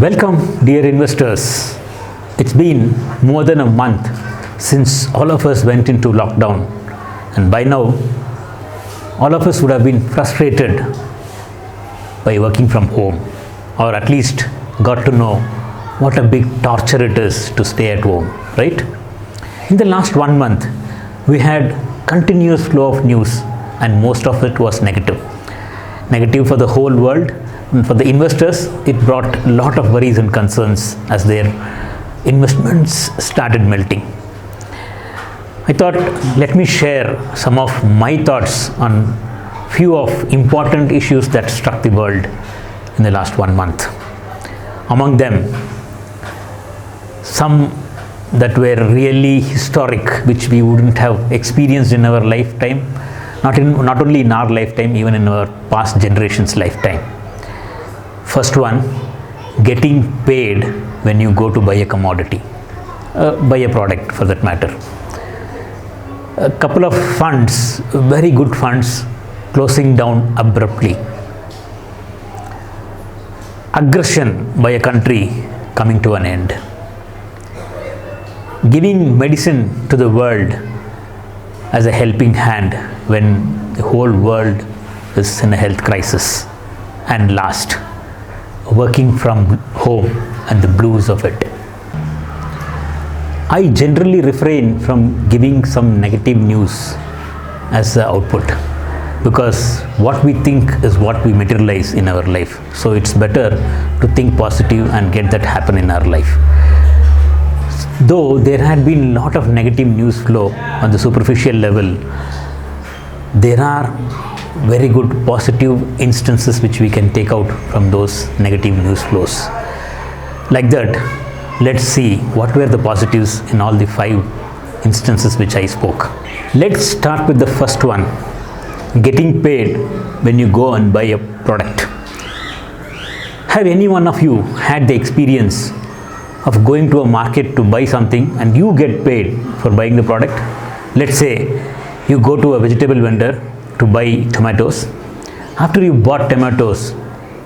Welcome, dear investors. It's been more than a month since all of us went into lockdown, and by now, all of us would have been frustrated by working from home, or at least got to know what a big torture it is to stay at home, right? In the last 1 month, we had continuous flow of news, and most of it was negative. Negative for the whole world. And for the investors, it brought a lot of worries and concerns as their investments started melting. I thought, let me share some of my thoughts on few of important issues that struck the world in the last 1 month. Among them, some that were really historic, which we wouldn't have experienced in our lifetime, not only in our lifetime, even in our past generations' lifetime. First one, getting paid when you go to buy a commodity, buy a product for that matter. A couple of funds, very good funds, closing down abruptly. Aggression by a country coming to an end. Giving medicine to the world as a helping hand when the whole world is in a health crisis. And last, working from home and the blues of it. I generally refrain from giving some negative news as the output, because what we think is what we materialize in our life. So it's better to think positive and get that happen in our life. Though there had been a lot of negative news flow on the superficial level, there are very good positive instances which we can take out from those negative news flows. Like that, let's see what were the positives in all the 5 instances which I spoke. Let's start with the first one, getting paid when you go and buy a product. Have any one of you had the experience of going to a market to buy something and you get paid for buying the product? Let's say you go to a vegetable vendor to buy tomatoes. After you bought tomatoes,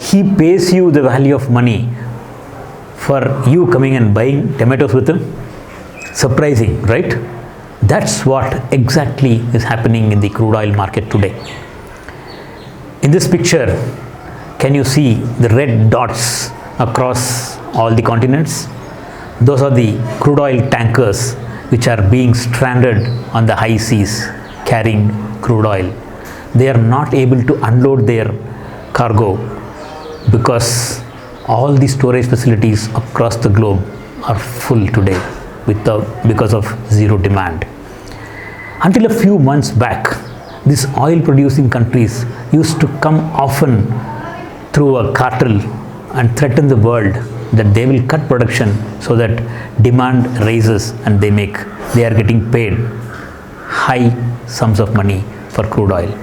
he pays you the value of money for you coming and buying tomatoes with him. Surprising, right? That's what exactly is happening in the crude oil market today. In this picture, can you see the red dots across all the continents? Those are the crude oil tankers which are being stranded on the high seas carrying crude oil. They are not able to unload their cargo because all the storage facilities across the globe are full today because of zero demand. Until a few months back, these oil producing countries used to come often through a cartel and threaten the world that they will cut production so that demand rises and they are getting paid high sums of money for crude oil.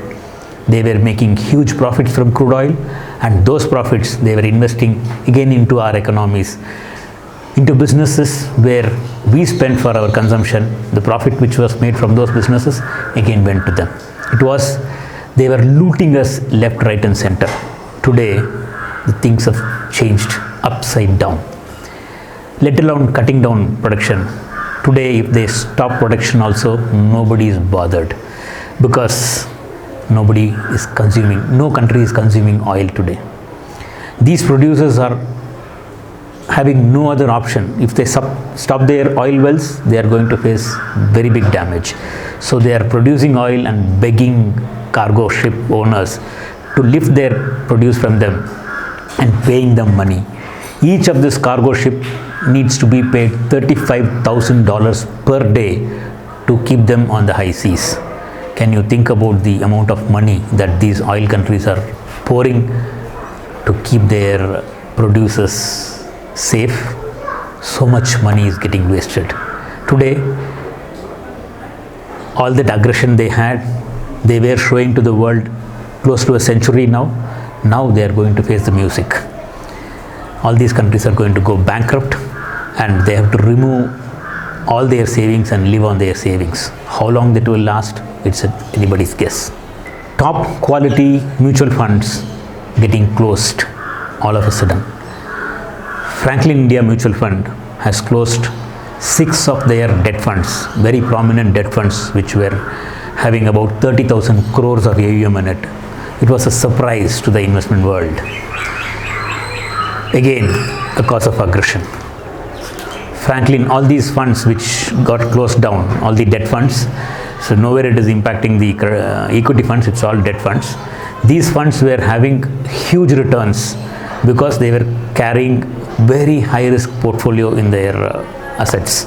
They were making huge profits from crude oil, and those profits they were investing again into our economies, into businesses where we spent for our consumption. The profit which was made from those businesses again went to them. They were looting us left, right and center. Today, the things have changed upside down. Let alone cutting down production. Today, if they stop production also, nobody is bothered, because no country is consuming oil today. These producers are having no other option. If they stop their oil wells, they are going to face very big damage. So they are producing oil and begging cargo ship owners to lift their produce from them and paying them money. Each of this cargo ship needs to be paid $35,000 per day to keep them on the high seas. Can you think about the amount of money that these oil countries are pouring to keep their producers safe? So much money is getting wasted. Today, all that aggression they had, they were showing to the world close to a century now. Now they are going to face the music. All these countries are going to go bankrupt, and they have to remove all their savings and live on their savings. How long that will last, it's anybody's guess. Top quality mutual funds getting closed all of a sudden. Franklin India Mutual Fund has closed 6 of their debt funds, very prominent debt funds, which were having about 30,000 crores of AUM in it. It was a surprise to the investment world. Again, a cause of aggression. Franklin, all these funds which got closed down, all the debt funds, so nowhere it is impacting the equity funds, it's all debt funds. These funds were having huge returns because they were carrying very high risk portfolio in their assets,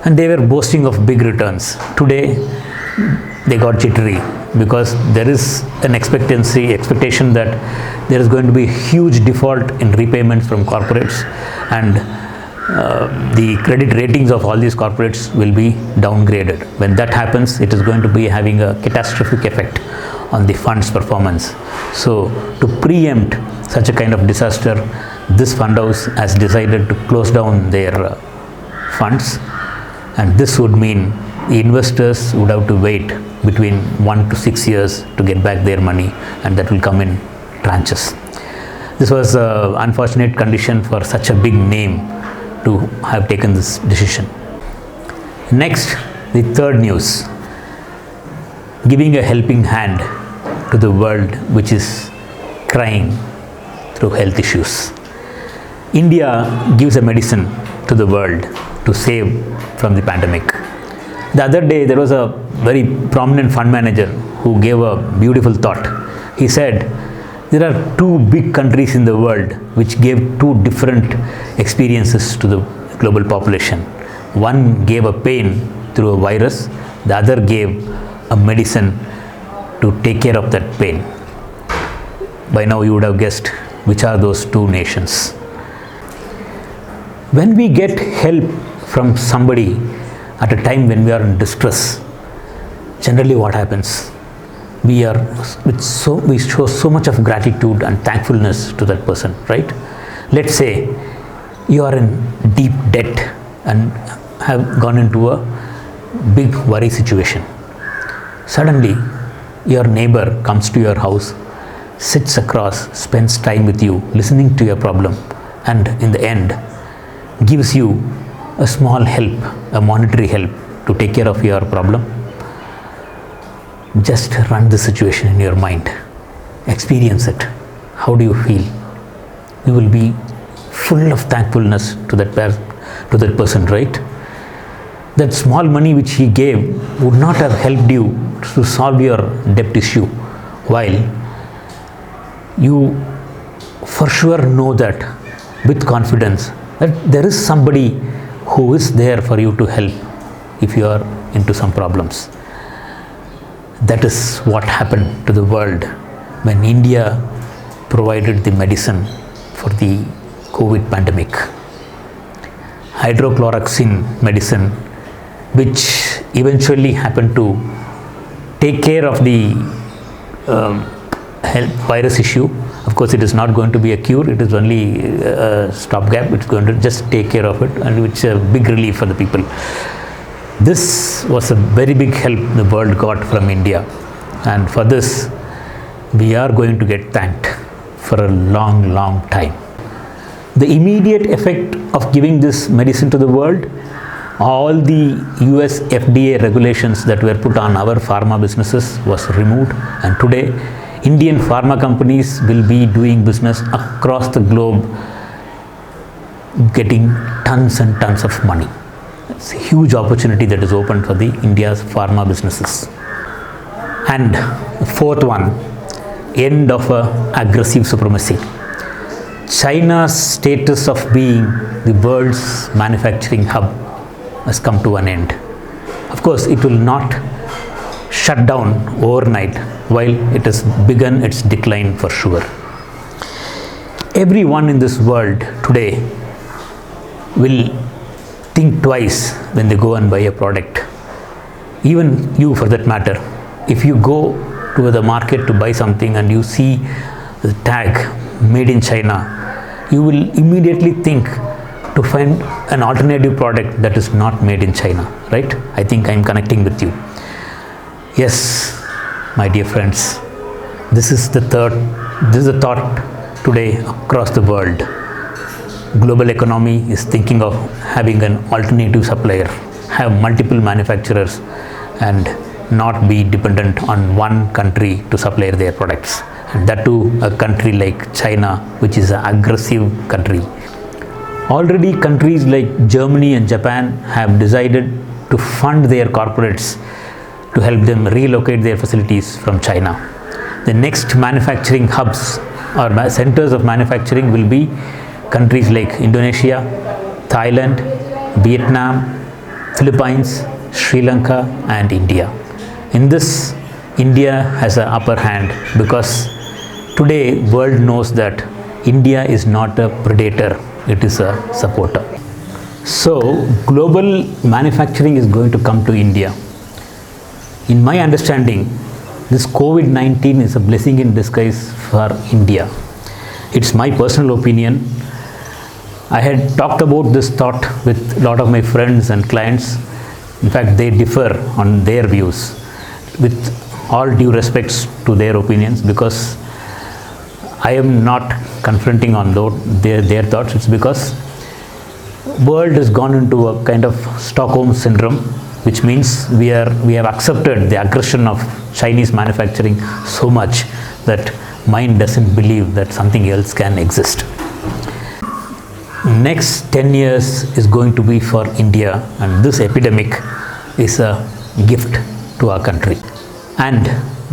and they were boasting of big returns. Today they got jittery because there is an expectation that there is going to be huge default in repayments from corporates, and the credit ratings of all these corporates will be downgraded. When that happens, it is going to be having a catastrophic effect on the fund's performance. So to preempt such a kind of disaster, this fund house has decided to close down their funds, and this would mean the investors would have to wait between 1 to 6 years to get back their money, and that will come in tranches. This was an unfortunate condition for such a big name to have taken this decision. Next, the third news, giving a helping hand to the world which is crying through health issues. India gives a medicine to the world to save from the pandemic. The other day, there was a very prominent fund manager who gave a beautiful thought. He said, there are 2 big countries in the world which gave 2 different experiences to the global population. One gave a pain through a virus, the other gave a medicine to take care of that pain. By now you would have guessed which are those 2 nations. When we get help from somebody at a time when we are in distress, generally what happens? We show so much of gratitude and thankfulness to that person, right? Let's say you are in deep debt and have gone into a big worry situation. Suddenly, your neighbor comes to your house, sits across, spends time with you, listening to your problem, and in the end, gives you a small help, a monetary help to take care of your problem. Just run the situation in your mind. Experience it. How do you feel? You will be full of thankfulness to that person, right? That small money which he gave would not have helped you to solve your debt issue, while you for sure know that with confidence that there is somebody who is there for you to help if you are into some problems. That is what happened to the world when India provided the medicine for the COVID pandemic. Hydrochloroquine medicine, which eventually happened to take care of the health virus issue. Of course, it is not going to be a cure, it is only a stopgap. It's going to just take care of it, and which is a big relief for the people. This was a very big help the world got from India, and for this we are going to get thanked for a long time. The immediate effect of giving this medicine to the world, all the US FDA regulations that were put on our pharma businesses was removed, and today Indian pharma companies will be doing business across the globe, getting tons and tons of money. It's a huge opportunity that is open for the India's pharma businesses. And fourth one, end of aggressive supremacy. China's status of being the world's manufacturing hub has come to an end. Of course, it will not shut down overnight, while it has begun its decline for sure. Everyone in this world today will think twice when they go and buy a product. Even you, for that matter, if you go to the market to buy something and you see the tag made in China, you will immediately think to find an alternative product that is not made in China, right? I think I'm connecting with you. Yes, my dear friends, this is the thought today across the world. global economy is thinking of having an alternative supplier, have multiple manufacturers and not be dependent on one country to supply their products. And that too a country like China, which is an aggressive country. Already countries like Germany and Japan have decided to fund their corporates to help them relocate their facilities from China. The next manufacturing hubs or centers of manufacturing will be countries like Indonesia, Thailand, Vietnam, Philippines, Sri Lanka and India. In this, India has an upper hand because today world knows that India is not a predator, it is a supporter. So global manufacturing is going to come to India. In my understanding, this COVID-19 is a blessing in disguise for India. It's my personal opinion. I had talked about this thought with a lot of my friends and clients. In fact, they differ on their views with all due respects to their opinions, because I am not confronting on their thoughts. It's because world has gone into a kind of Stockholm syndrome, which means we have accepted the aggression of Chinese manufacturing so much that mind doesn't believe that something else can exist. Next 10 years is going to be for India, and this epidemic is a gift to our country. And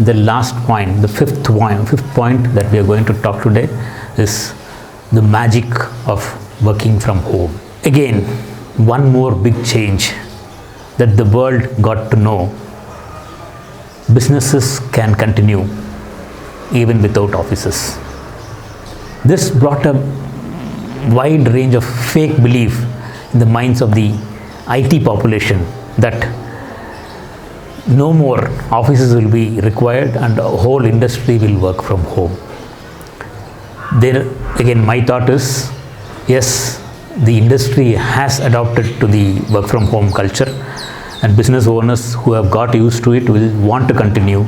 the last point, the fifth point that we are going to talk today is the magic of working from home. Again, one more big change that the world got to know: businesses can continue even without offices. This brought a wide range of fake belief in the minds of the IT population that no more offices will be required and the whole industry will work from home. There again, my thought is, yes, the industry has adopted to the work from home culture, and business owners who have got used to it will want to continue,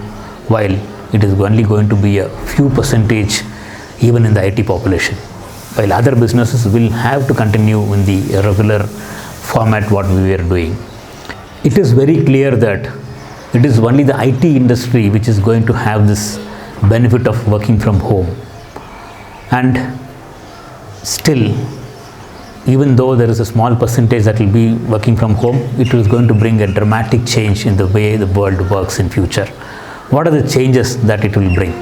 while it is only going to be a few percentage even in the IT population, while other businesses will have to continue in the regular format what we were doing. It is very clear that it is only the IT industry which is going to have this benefit of working from home. And still, even though there is a small percentage that will be working from home, it is going to bring a dramatic change in the way the world works in future. What are the changes that it will bring?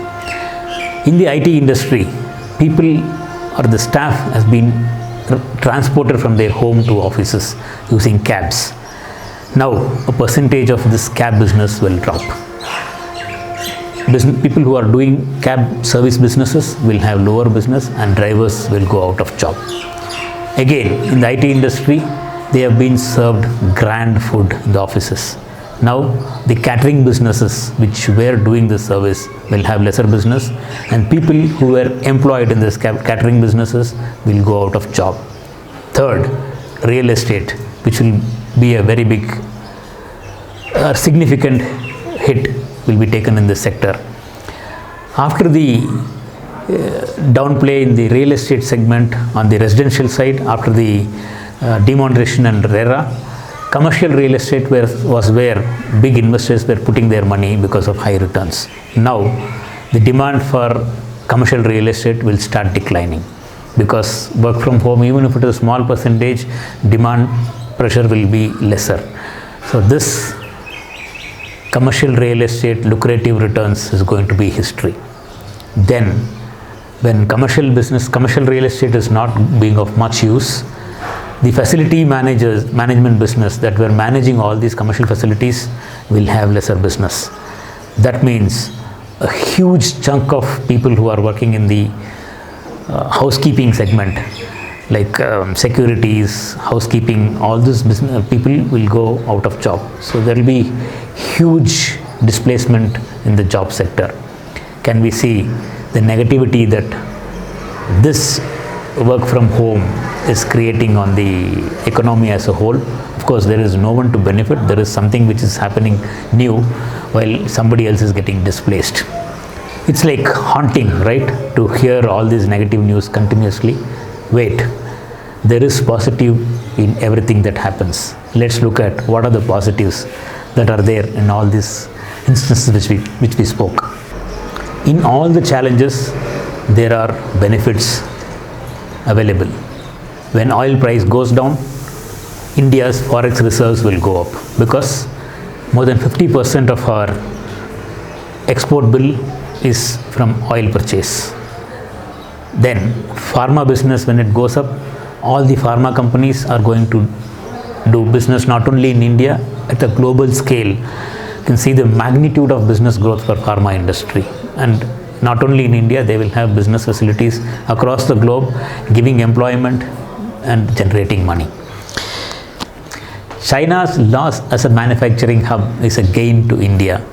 In the IT industry, people or the staff has been transported from their home to offices using cabs. Now, a percentage of this cab business will drop. People who are doing cab service businesses will have lower business and drivers will go out of job. Again, in the IT industry, they have been served grand food in the offices. Now, the catering businesses which were doing this service will have lesser business, and people who were employed in this catering businesses will go out of job. Third, real estate, which will be a very big significant hit will be taken in this sector. After the downplay in the real estate segment on the residential side, after the demonetization and RERA, commercial real estate was where big investors were putting their money because of high returns. Now, the demand for commercial real estate will start declining because work from home, even if it is a small percentage, demand pressure will be lesser. So this commercial real estate lucrative returns is going to be history. Then, when commercial real estate is not being of much use, the facility management business that were managing all these commercial facilities will have lesser business. That means a huge chunk of people who are working in the housekeeping segment, like securities, housekeeping, all these business people will go out of job. So there will be huge displacement in the job sector. Can we see the negativity that this work from home is creating on the economy as a whole? Of course, there is no one to benefit. There is something which is happening new while somebody else is getting displaced. It's like haunting, right? To hear all this negative news continuously. Wait, there is positive in everything that happens. Let's look at what are the positives that are there in all these instances which we spoke. In all the challenges, there are benefits available. When oil price goes down, India's forex reserves will go up because more than 50% of our export bill is from oil purchase. Then pharma business, when it goes up, all the pharma companies are going to do business not only in India, at a global scale. You can see the magnitude of business growth for pharma industry, and not only in India, they will have business facilities across the globe, giving employment and generating money. China's loss as a manufacturing hub is a gain to India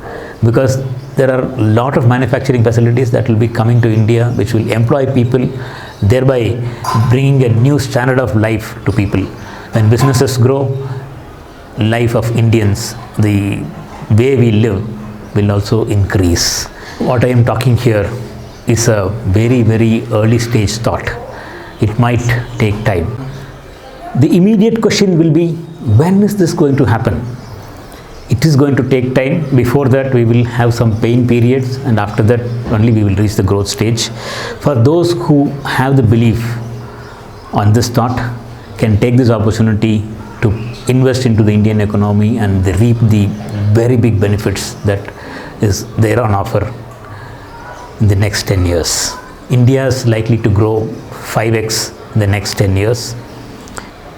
because there are a lot of manufacturing facilities that will be coming to India which will employ people, thereby bringing a new standard of life to people. When businesses grow, life of Indians, the way we live will also increase. What I am talking here is a very, very early stage thought. It might take time. The immediate question will be, when is this going to happen? It is going to take time. Before that, we will have some pain periods, and after that only we will reach the growth stage. For those who have the belief on this thought, can take this opportunity to invest into the Indian economy and they reap the very big benefits that is there on offer in the next 10 years. India is likely to grow 5x in the next 10 years,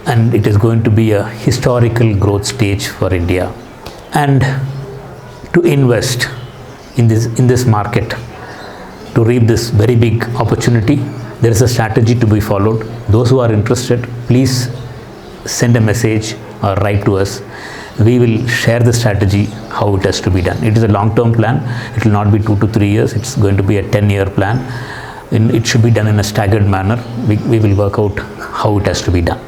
and it is going to be a historical growth stage for India. And to invest in this market, to reap this very big opportunity, there is a strategy to be followed. Those who are interested, please send a message or write to us. We will share the strategy, how it has to be done. It is a long-term plan. It will not be 2 to 3 years. It's going to be a 10-year plan. It should be done in a staggered manner. We will work out how it has to be done.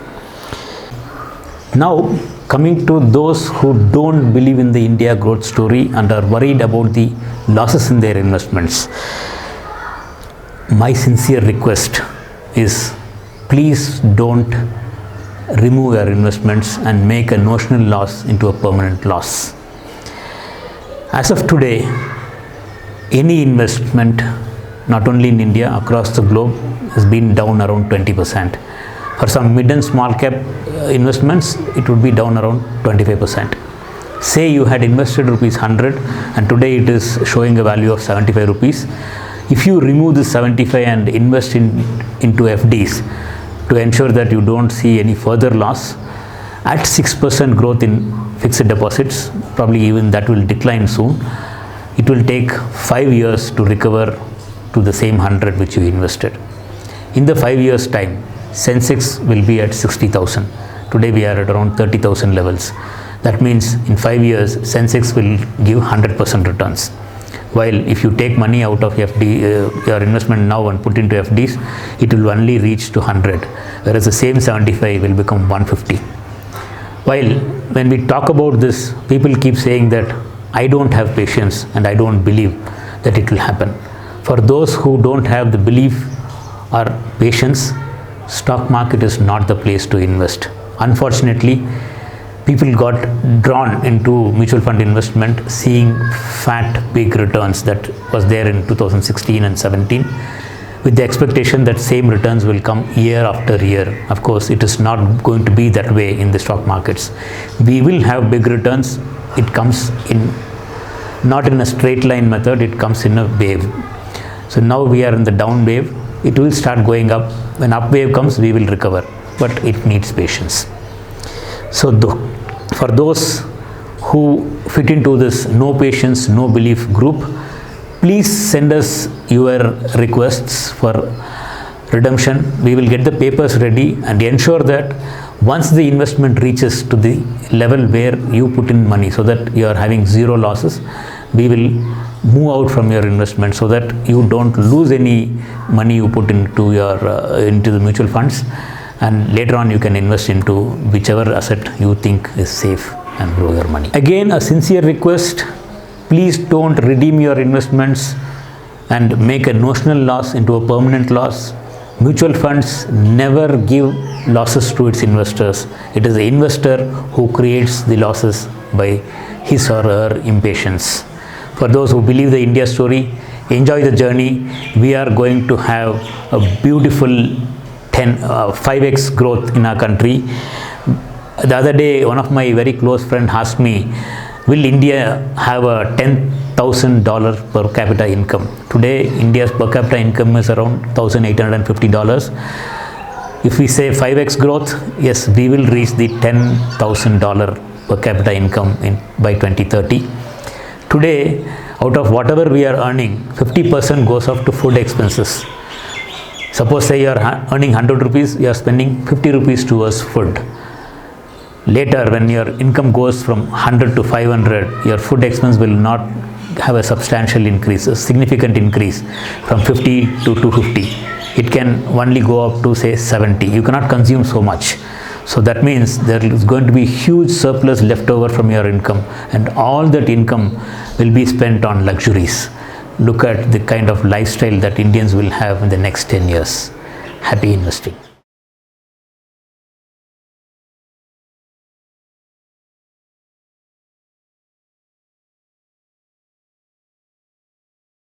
Now, coming to those who don't believe in the India growth story and are worried about the losses in their investments, my sincere request is, please don't remove your investments and make a notional loss into a permanent loss. As of today, any investment, not only in India, across the globe, has been down around 20%. For some mid and small cap investments, it would be down around 25%. Say you had invested rupees 100 and today it is showing a value of 75 rupees. If you remove this 75 and invest into FDs to ensure that you don't see any further loss, at 6% growth in fixed deposits, probably even that will decline soon. It will take 5 years to recover to the same 100 which you invested. In the 5 years time, Sensex will be at 60,000. Today we are at around 30,000 levels. That means in 5 years, Sensex will give 100% returns. While if you take money out of FD, your investment now and put into FDs, it will only reach to 100, whereas the same 75 will become 150. While when we talk about this, people keep saying that I don't have patience and I don't believe that it will happen. For those who don't have the belief or patience, stock market is not the place to invest. Unfortunately, people got drawn into mutual fund investment, seeing fat, big returns that was there in 2016 and 17, with the expectation that same returns will come year after year. Of course, it is not going to be that way in the stock markets. We will have big returns. It comes in not in a straight line method, it comes in a wave. So now we are in the down wave. It will start going up. When up wave comes, we will recover, but it needs patience. So for those who fit into this no patience, no belief group, please send us your requests for redemption. We will get the papers ready and ensure that once the investment reaches to the level where you put in money so that you are having zero losses, we will move out from your investment so that you don't lose any money you put into the mutual funds, and later on you can invest into whichever asset you think is safe and grow your money. Again, a sincere request, please don't redeem your investments and make a notional loss into a permanent loss. Mutual funds never give losses to its investors. It is the investor who creates the losses by his or her impatience. For those who believe the India story, enjoy the journey. We are going to have a beautiful 5x growth in our country. The other day, one of my very close friends asked me, will India have a $10,000 per capita income? Today, India's per capita income is around $1,850. If we say 5x growth, yes, we will reach the $10,000 per capita income by 2030. Today, out of whatever we are earning, 50% goes off to food expenses. Suppose say you are earning 100 rupees, you are spending 50 rupees towards food. Later, when your income goes from 100 to 500, your food expense will not have a substantial increase, a significant increase from 50 to 250. It can only go up to say 70. You cannot consume so much. So that means there is going to be huge surplus left over from your income, and all that income will be spent on luxuries. Look at the kind of lifestyle that Indians will have in the next 10 years. Happy investing.